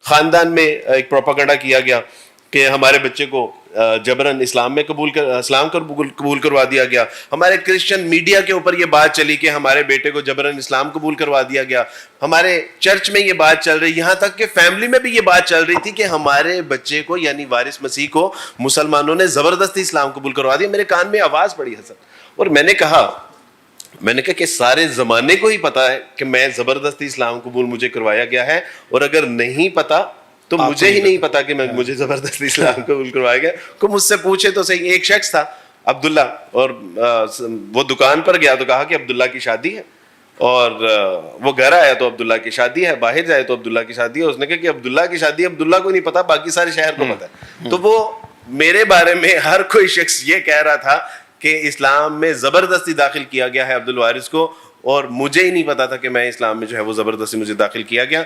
خاندان میں ایک پروپیگنڈا کیا گیا کہ ہمارے بچے کو جبرن اسلام میں قبول کروا دیا گیا. ہمارے کرسچن میڈیا کے اوپر یہ بات چلی کہ ہمارے بیٹے کو جبرن اسلام قبول کروا دیا گیا. ہمارے چرچ میں یہ بات چل رہی, یہاں تک کہ فیملی میں بھی یہ بات چل رہی تھی کہ ہمارے بچے کو یعنی وارث مسیح کو مسلمانوں نے زبردستی اسلام قبول کروا دیا. میرے کان میں آواز پڑی حسن, اور میں نے کہا کہ سارے زمانے کو ہی پتا ہے کہ میں زبردستی اسلام قبول مجھے کروایا گیا ہے, اور اگر نہیں پتا تو مجھے ہی نہیں پتا کہ مجھے زبردستی اسلام قبول کروایا گیا. کوئی مجھ سے پوچھے تو صحیح. ایک شخص تھا عبداللہ, اور وہ دکان پر گیا تو کہا کہ عبداللہ کی شادی ہے, اور وہ گھر آیا تو عبداللہ کی شادی ہے, باہر جائے تو عبداللہ کی شادی ہے. اس نے کہا کہ عبداللہ کی شادی عبداللہ کو نہیں پتا, باقی سارے شہر کو پتا ہے. تو وہ میرے بارے میں ہر کوئی شخص یہ کہہ رہا تھا کہ اسلام میں زبردستی داخل کیا گیا ہے عبد الوارث کو, اور مجھے ہی نہیں پتا تھا کہ میں اسلام میں جو ہے وہ زبردستی مجھے داخل کیا گیا.